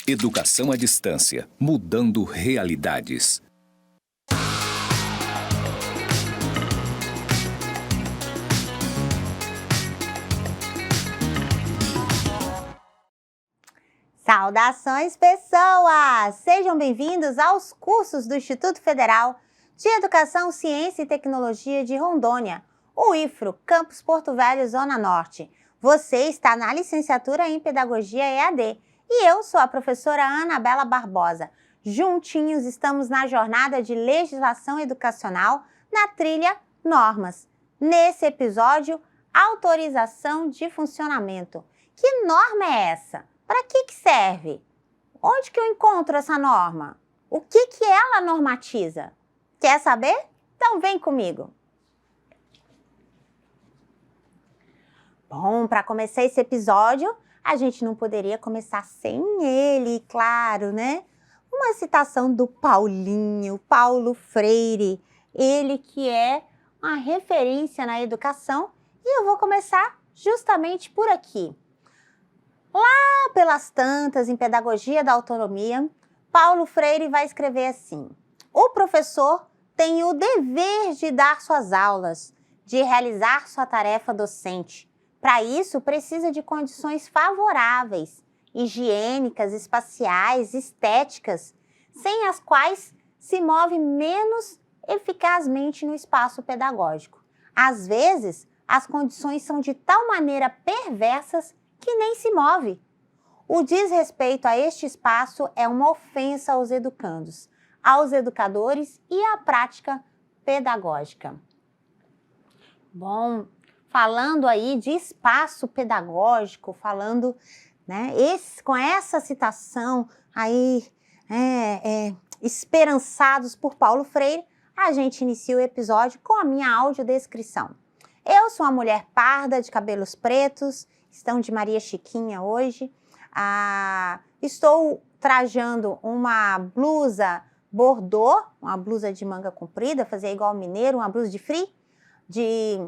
Educação à distância, mudando realidades. Saudações, pessoas! Sejam bem-vindos aos cursos do Instituto Federal de Educação, Ciência e Tecnologia de Rondônia, o IFRO, Campus Porto Velho, Zona Norte. Você está na licenciatura em Pedagogia EAD e eu sou a professora Anabela Barbosa. Juntinhos estamos na jornada de legislação educacional na trilha Normas. Nesse episódio, autorização de funcionamento. Que norma é essa? Para que serve? Onde que eu encontro essa norma? O que ela normatiza? Quer saber? Então vem comigo. Bom, para começar esse episódio, a gente não poderia começar sem ele, claro, né? Uma citação do Paulo Freire, ele que é uma referência na educação, e eu vou começar justamente por aqui. Lá pelas tantas, em Pedagogia da Autonomia, Paulo Freire vai escrever assim: o professor tem o dever de dar suas aulas, de realizar sua tarefa docente. Para isso, precisa de condições favoráveis, higiênicas, espaciais, estéticas, sem as quais se move menos eficazmente no espaço pedagógico. Às vezes, as condições são de tal maneira perversas que nem se move. O desrespeito a este espaço é uma ofensa aos educandos, aos educadores e à prática pedagógica. Bom, falando aí de espaço pedagógico, falando, né, com essa citação aí, esperançados por Paulo Freire, a gente inicia o episódio com a minha audiodescrição. Eu sou uma mulher parda, de cabelos pretos, estão de Maria Chiquinha hoje. Estou trajando uma blusa bordô, uma blusa de manga comprida, fazer igual mineiro, uma blusa de frio, de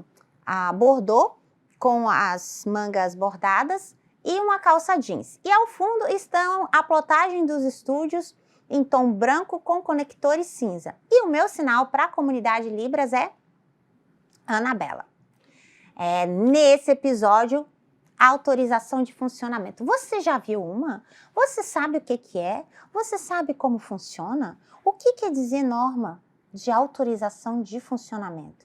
bordô, com as mangas bordadas e uma calça jeans. E ao fundo estão a plotagem dos estúdios em tom branco com conectores cinza. E o meu sinal para a comunidade Libras é Anabela. Nesse episódio, autorização de funcionamento. Você já viu uma? Você sabe o que é? Você sabe como funciona? O que quer dizer norma de autorização de funcionamento?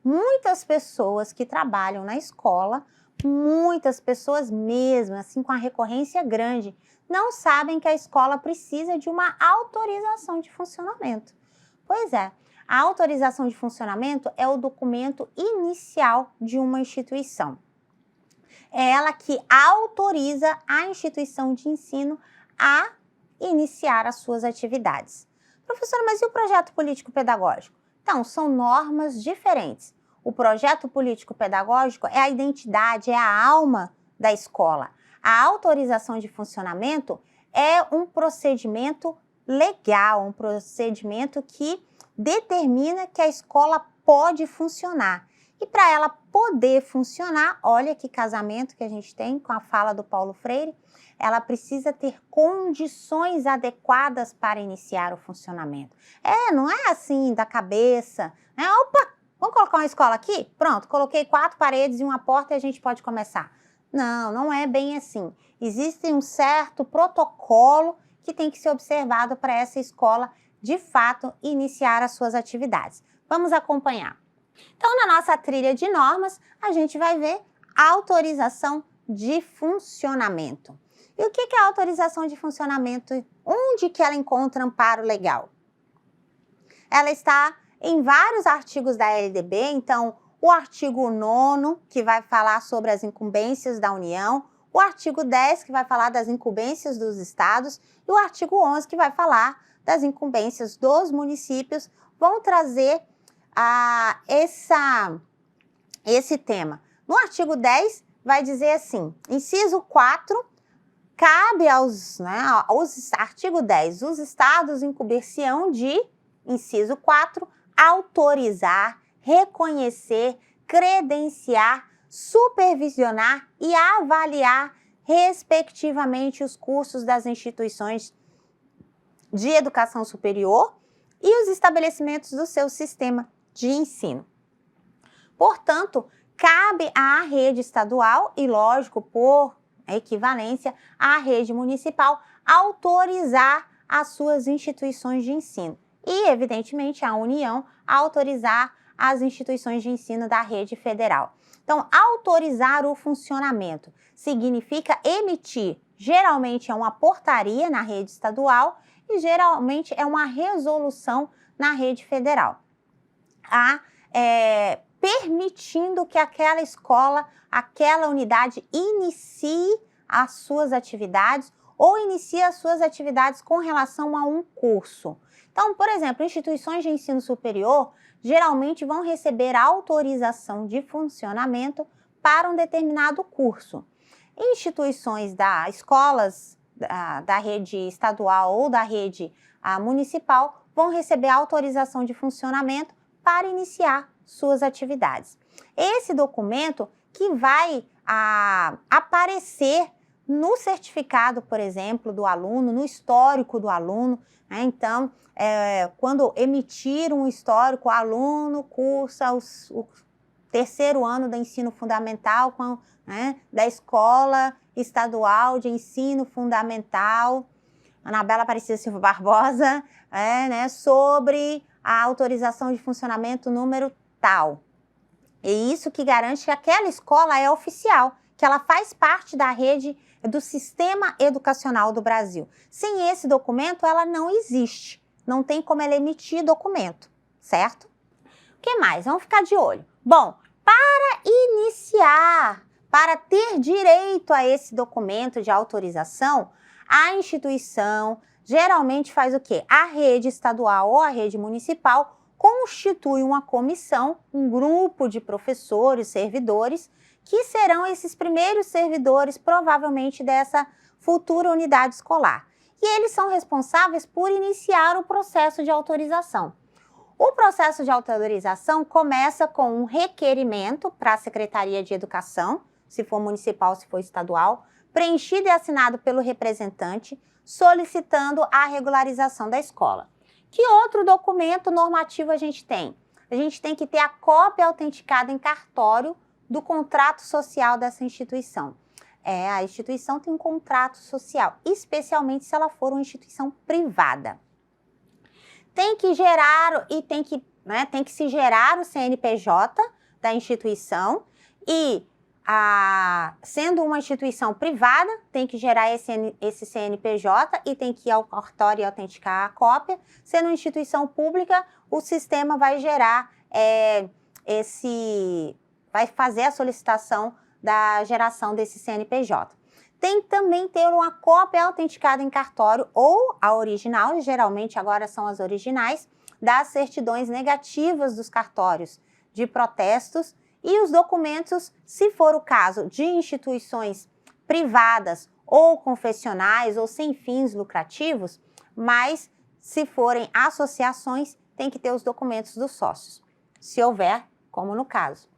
Muitas pessoas que trabalham na escola, muitas pessoas mesmo, assim com a recorrência grande, não sabem que a escola precisa de uma autorização de funcionamento. Pois é, a autorização de funcionamento é o documento inicial de uma instituição. É ela que autoriza a instituição de ensino a iniciar as suas atividades. Professora, mas e o projeto político-pedagógico? Então, são normas diferentes. O projeto político-pedagógico é a identidade, é a alma da escola. A autorização de funcionamento é um procedimento legal, um procedimento que determina que a escola pode funcionar. E para ela poder funcionar, olha que casamento que a gente tem com a fala do Paulo Freire, ela precisa ter condições adequadas para iniciar o funcionamento. Não é assim da cabeça, né? Opa, vamos colocar uma escola aqui? Pronto, coloquei 4 paredes e uma porta e a gente pode começar. Não é bem assim. Existe um certo protocolo que tem que ser observado para essa escola, de fato, iniciar as suas atividades. Vamos acompanhar. Então, na nossa trilha de normas, a gente vai ver a autorização de funcionamento. E o que é a autorização de funcionamento? Onde que ela encontra amparo legal? Ela está em vários artigos da LDB, então o artigo 9º, que vai falar sobre as incumbências da União, o artigo 10, que vai falar das incumbências dos estados, e o artigo 11, que vai falar das incumbências dos municípios, vão trazer esse tema. No artigo 10, vai dizer assim, inciso 4, cabe aos artigo 10, os estados incumbir-se-ão de, inciso 4, autorizar, reconhecer, credenciar, supervisionar e avaliar respectivamente, os cursos das instituições de educação superior e os estabelecimentos do seu sistema de ensino. Portanto, cabe à rede estadual e, lógico, por equivalência, à rede municipal autorizar as suas instituições de ensino e, evidentemente, a União autorizar as instituições de ensino da rede federal. Então, autorizar o funcionamento significa emitir, geralmente é uma portaria na rede estadual e geralmente é uma resolução na rede federal, permitindo que aquela escola, aquela unidade inicie as suas atividades ou inicie as suas atividades com relação a um curso. Então, por exemplo, instituições de ensino superior geralmente vão receber autorização de funcionamento para um determinado curso. Instituições escolas da rede estadual ou da rede municipal vão receber autorização de funcionamento para iniciar suas atividades. Esse documento que vai aparecer no certificado, por exemplo, do aluno, no histórico do aluno, né? Então, quando emitir um histórico, o aluno cursa o terceiro ano do ensino fundamental, da Escola Estadual de Ensino Fundamental, Anabela Aparecida Silva Barbosa, sobre a autorização de funcionamento número tal. E isso que garante que aquela escola é oficial, que ela faz parte da rede do sistema educacional do Brasil. Sem esse documento, ela não existe. Não tem como ela emitir documento, certo? O que mais? Vamos ficar de olho. Bom, para iniciar, para ter direito a esse documento de autorização, a instituição geralmente faz o quê? A rede estadual ou a rede municipal constitui uma comissão, um grupo de professores, servidores, que serão esses primeiros servidores, provavelmente, dessa futura unidade escolar. E eles são responsáveis por iniciar o processo de autorização. O processo de autorização começa com um requerimento para a Secretaria de Educação, se for municipal, se for estadual, preenchido e assinado pelo representante, solicitando a regularização da escola. Que outro documento normativo a gente tem? A gente tem que ter a cópia autenticada em cartório do contrato social dessa instituição. A instituição tem um contrato social, especialmente se ela for uma instituição privada. Tem que gerar tem que se gerar o CNPJ da instituição e, sendo uma instituição privada, tem que gerar esse CNPJ e tem que ir ao cartório e autenticar a cópia. Sendo uma instituição pública, o sistema vai gerar vai fazer a solicitação da geração desse CNPJ. Tem que também ter uma cópia autenticada em cartório ou a original, geralmente agora são as originais, das certidões negativas dos cartórios de protestos e os documentos, se for o caso de instituições privadas ou confessionais ou sem fins lucrativos, mas se forem associações, tem que ter os documentos dos sócios, se houver, como no caso.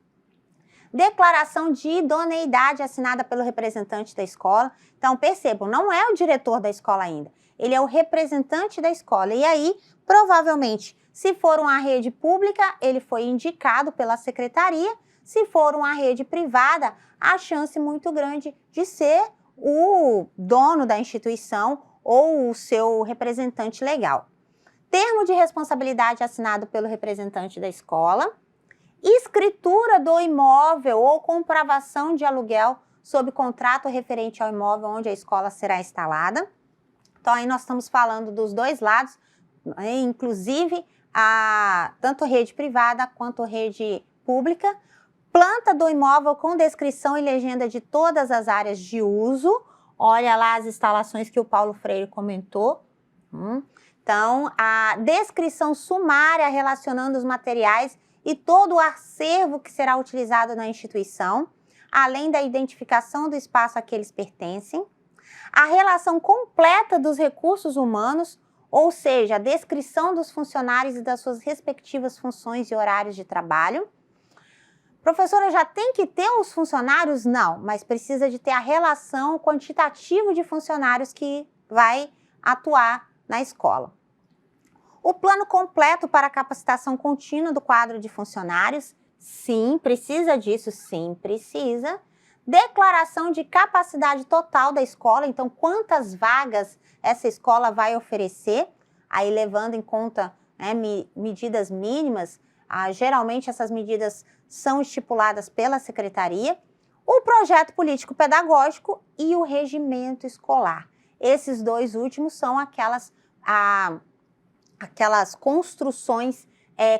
Declaração de idoneidade assinada pelo representante da escola. Então, percebam, não é o diretor da escola ainda, ele é o representante da escola. E aí, provavelmente, se for uma rede pública, ele foi indicado pela secretaria. Se for uma rede privada, a chance muito grande de ser o dono da instituição ou o seu representante legal. Termo de responsabilidade assinado pelo representante da escola. Escritura do imóvel ou comprovação de aluguel sob contrato referente ao imóvel onde a escola será instalada. Então, aí nós estamos falando dos dois lados, inclusive tanto rede privada quanto rede pública. Planta do imóvel com descrição e legenda de todas as áreas de uso. Olha lá as instalações que o Paulo Freire comentou. Então, a descrição sumária relacionando os materiais e todo o acervo que será utilizado na instituição, além da identificação do espaço a que eles pertencem, a relação completa dos recursos humanos, ou seja, a descrição dos funcionários e das suas respectivas funções e horários de trabalho, Professora, já tem que ter os funcionários? Não, mas precisa de ter a relação quantitativa de funcionários que vai atuar na escola. O plano completo para a capacitação contínua do quadro de funcionários? Sim, precisa disso, sim, precisa. Declaração de capacidade total da escola, então quantas vagas essa escola vai oferecer, aí levando em conta medidas mínimas, geralmente essas medidas são estipuladas pela secretaria, o projeto político-pedagógico e o regimento escolar. Esses dois últimos são aquelas construções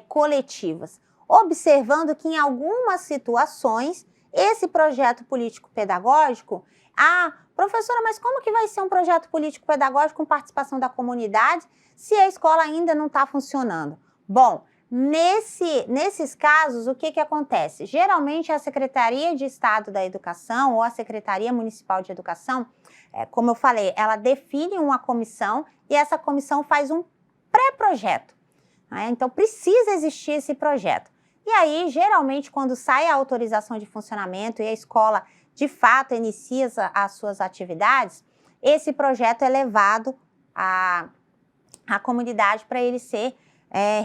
coletivas, observando que em algumas situações esse projeto político-pedagógico, professora, mas como que vai ser um projeto político-pedagógico com participação da comunidade se a escola ainda não está funcionando? Bom, nesses casos, o que acontece? Geralmente a Secretaria de Estado da Educação ou a Secretaria Municipal de Educação, como eu falei, ela define uma comissão e essa comissão faz um pré-projeto. Então precisa existir esse projeto. E aí, geralmente, quando sai a autorização de funcionamento e a escola, de fato, inicia as suas atividades, esse projeto é levado à comunidade para ele ser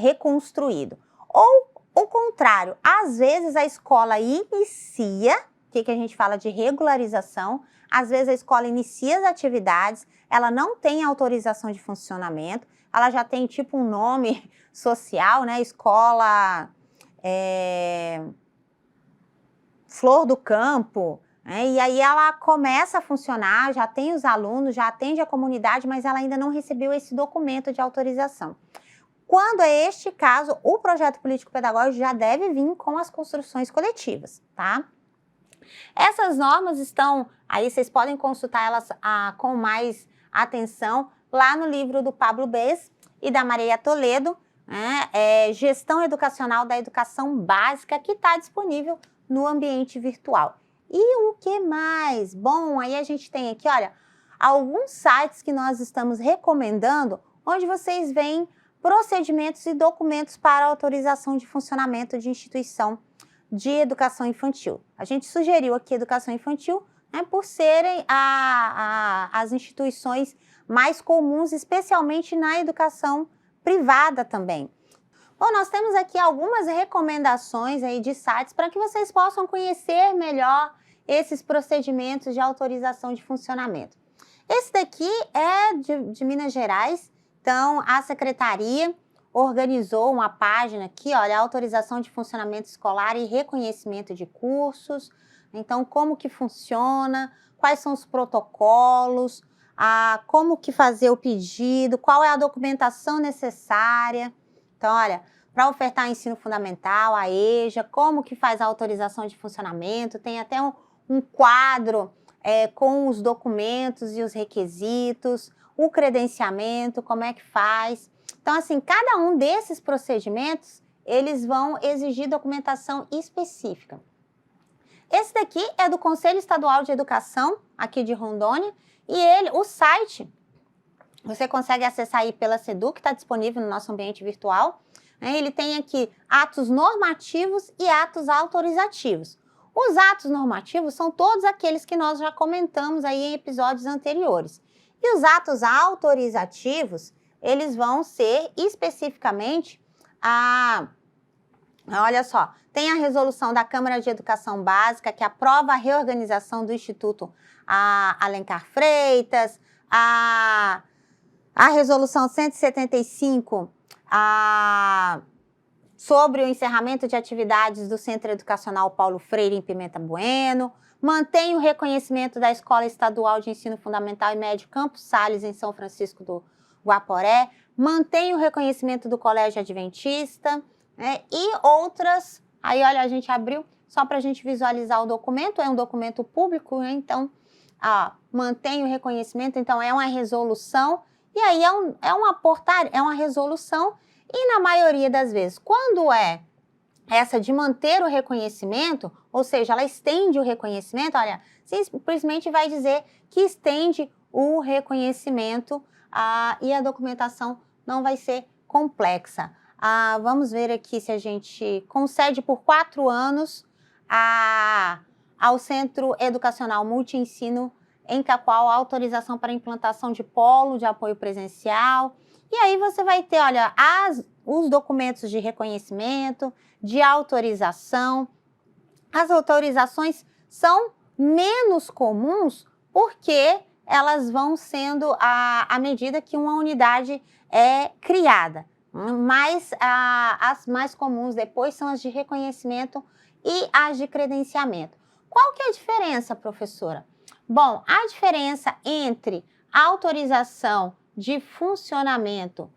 reconstruído. Ou o contrário, às vezes a escola inicia, o que a gente fala de regularização, às vezes a escola inicia as atividades, ela não tem autorização de funcionamento, ela já tem tipo um nome social, né? Escola Flor do Campo, e aí ela começa a funcionar, já tem os alunos, já atende a comunidade, mas ela ainda não recebeu esse documento de autorização. Quando é este caso, o projeto político-pedagógico já deve vir com as construções coletivas, tá? Essas normas estão, aí vocês podem consultar elas com mais atenção lá no livro do Pablo Bez e da Maria Toledo, Gestão Educacional da Educação Básica, que está disponível no ambiente virtual. E o que mais? Bom, aí a gente tem aqui, olha, alguns sites que nós estamos recomendando, onde vocês veem procedimentos e documentos para autorização de funcionamento de instituição de educação infantil. A gente sugeriu aqui educação infantil, por serem as instituições mais comuns, especialmente na educação privada também. Bom, nós temos aqui algumas recomendações aí de sites para que vocês possam conhecer melhor esses procedimentos de autorização de funcionamento. Esse daqui é de Minas Gerais, então a secretaria organizou uma página aqui, olha, autorização de funcionamento escolar e reconhecimento de cursos. Então, como que funciona, quais são os protocolos, como que fazer o pedido, qual é a documentação necessária. Então, olha, para ofertar ensino fundamental, a EJA, como que faz a autorização de funcionamento, tem até um quadro com os documentos e os requisitos, o credenciamento, como é que faz. Então, assim, cada um desses procedimentos, eles vão exigir documentação específica. Esse daqui é do Conselho Estadual de Educação, aqui de Rondônia, e o site, você consegue acessar aí pela SEDUC, que está disponível no nosso ambiente virtual. Ele tem aqui atos normativos e atos autorizativos. Os atos normativos são todos aqueles que nós já comentamos aí em episódios anteriores. E os atos autorizativos, eles vão ser especificamente olha só, tem a resolução da Câmara de Educação Básica, que aprova a reorganização do Instituto Alencar Freitas, a resolução 175, sobre o encerramento de atividades do Centro Educacional Paulo Freire em Pimenta Bueno, mantém o reconhecimento da Escola Estadual de Ensino Fundamental e Médio Campos Sales em São Francisco do Guaporé, mantém o reconhecimento do Colégio Adventista, e outras. Aí, olha, a gente abriu só para a gente visualizar o documento, é um documento público, então, mantém o reconhecimento, então é uma resolução, e aí é uma portaria, é uma resolução, e na maioria das vezes, quando é essa de manter o reconhecimento, ou seja, ela estende o reconhecimento, olha, simplesmente vai dizer que estende o reconhecimento e a documentação não vai ser complexa. Vamos ver aqui se a gente concede por 4 anos ao Centro Educacional Multi-Ensino, em qual a autorização para implantação de polo de apoio presencial. E aí você vai ter, olha, os documentos de reconhecimento, de autorização. As autorizações são menos comuns porque elas vão sendo à medida que uma unidade é criada. Mas as mais comuns depois são as de reconhecimento e as de credenciamento. Qual que é a diferença, professora? Bom, a diferença entre a autorização de funcionamento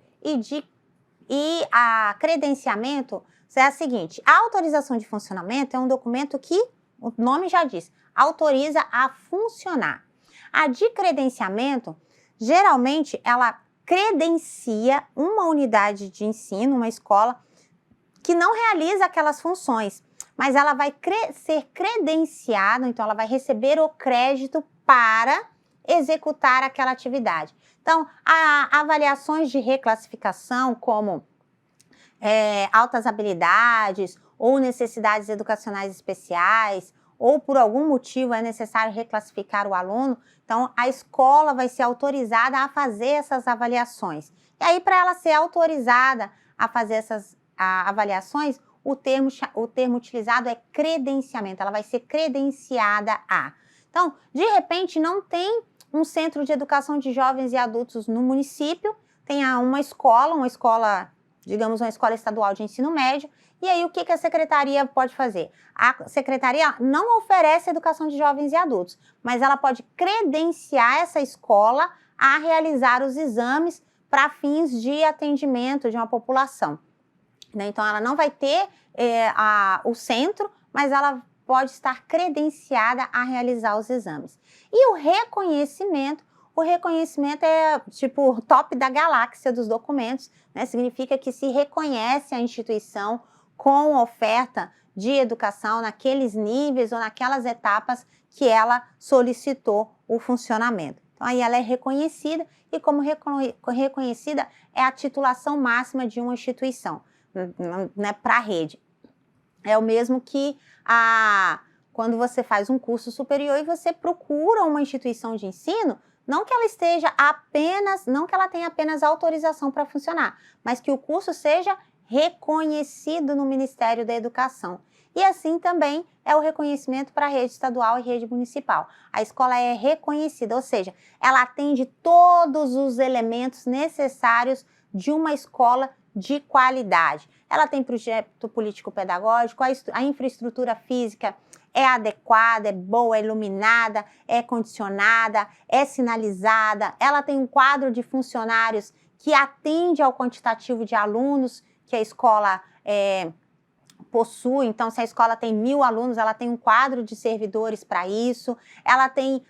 e a credenciamento é a seguinte: a autorização de funcionamento é um documento que, o nome já diz, autoriza a funcionar. A de credenciamento, geralmente, ela credencia uma unidade de ensino, uma escola, que não realiza aquelas funções, mas ela vai ser credenciada, então ela vai receber o crédito para executar aquela atividade. Então, avaliações de reclassificação, como altas habilidades ou necessidades educacionais especiais, ou por algum motivo é necessário reclassificar o aluno, então a escola vai ser autorizada a fazer essas avaliações. E aí, para ela ser autorizada a fazer essas avaliações, o termo utilizado é credenciamento, ela vai ser credenciada a. Então, de repente, não tem um centro de educação de jovens e adultos no município, tem uma escola, digamos, uma escola estadual de ensino médio. E aí, o que a secretaria pode fazer? A secretaria não oferece educação de jovens e adultos, mas ela pode credenciar essa escola a realizar os exames para fins de atendimento de uma população. Então, ela não vai ter o centro, mas ela pode estar credenciada a realizar os exames. E o reconhecimento é tipo o top da galáxia dos documentos, né? Significa que se reconhece a instituição com oferta de educação naqueles níveis ou naquelas etapas que ela solicitou o funcionamento. Então, aí ela é reconhecida e, como reconhecida, é a titulação máxima de uma instituição, né, para a rede. É o mesmo que quando você faz um curso superior e você procura uma instituição de ensino, não que ela tenha apenas autorização para funcionar, mas que o curso seja reconhecido no Ministério da Educação. E assim também é o reconhecimento para a rede estadual e rede municipal. A escola é reconhecida, ou seja, ela atende todos os elementos necessários de uma escola de qualidade. Ela tem projeto político-pedagógico, a infraestrutura física é adequada, é boa, é iluminada, é condicionada, é sinalizada, ela tem um quadro de funcionários que atende ao quantitativo de alunos que a escola possui. Então, se a escola tem 1.000 alunos, ela tem um quadro de servidores para isso, ela tem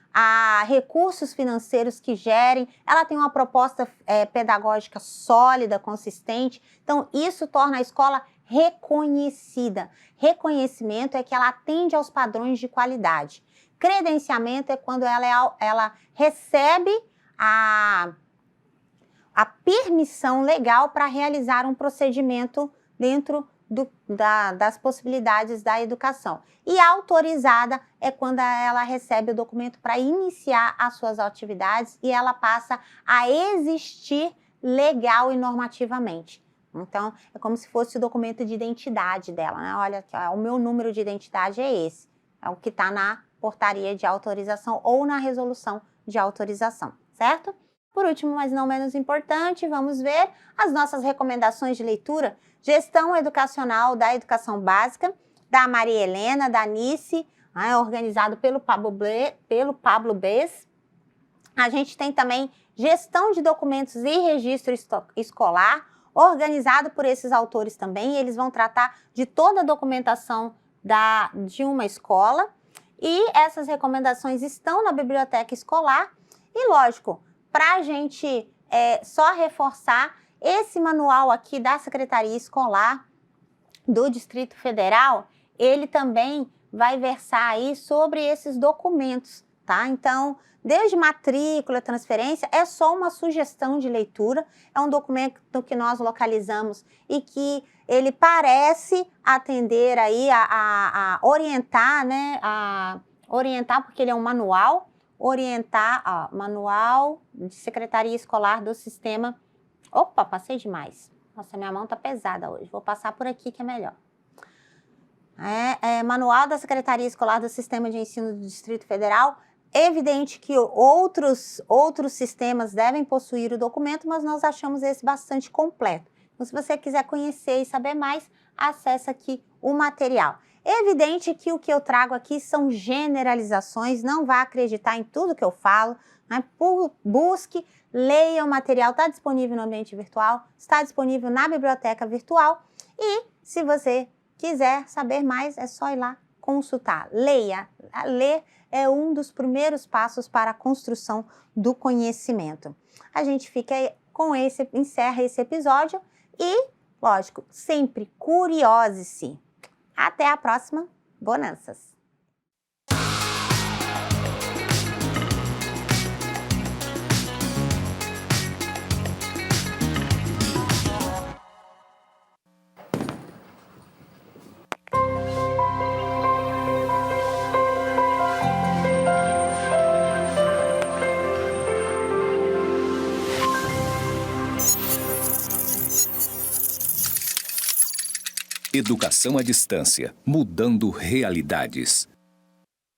recursos financeiros que gerem, ela tem uma proposta pedagógica sólida, consistente. Então, isso torna a escola reconhecida. Reconhecimento é que ela atende aos padrões de qualidade. Credenciamento é quando ela recebe a permissão legal para realizar um procedimento dentro das possibilidades da educação. E autorizada é quando ela recebe o documento para iniciar as suas atividades e ela passa a existir legal e normativamente. Então, é como se fosse o documento de identidade dela, né? Olha aqui, ó, o meu número de identidade é esse. É o que está na portaria de autorização ou na resolução de autorização, certo? Por último, mas não menos importante, vamos ver as nossas recomendações de leitura. Gestão Educacional da Educação Básica, da Maria Helena, da Nice, organizado pelo Pablo Bes. A gente tem também Gestão de Documentos e Registro Escolar, organizado por esses autores também. Eles vão tratar de toda a documentação de uma escola. E essas recomendações estão na biblioteca escolar. E, lógico, para a gente só reforçar, esse manual aqui da Secretaria Escolar do Distrito Federal, ele também vai versar aí sobre esses documentos, tá? Então, desde matrícula, transferência, é só uma sugestão de leitura, é um documento que nós localizamos e que ele parece atender aí a orientar, né? A orientar, porque ele é um manual, manual de Secretaria Escolar do Sistema. Opa, passei demais. Nossa, minha mão tá pesada hoje, vou passar por aqui que é melhor. Manual da Secretaria Escolar do Sistema de Ensino do Distrito Federal. Evidente que outros sistemas devem possuir o documento, mas nós achamos esse bastante completo. Então, se você quiser conhecer e saber mais, acesse aqui o material. Evidente que o que eu trago aqui são generalizações, não vá acreditar em tudo que eu falo, né? Busque, leia o material, está disponível no ambiente virtual, está disponível na biblioteca virtual e, se você quiser saber mais, é só ir lá consultar. Leia. Ler é um dos primeiros passos para a construção do conhecimento. A gente encerra esse episódio e, lógico, sempre curiose-se. Até a próxima. Bonanças! Educação à distância, mudando realidades.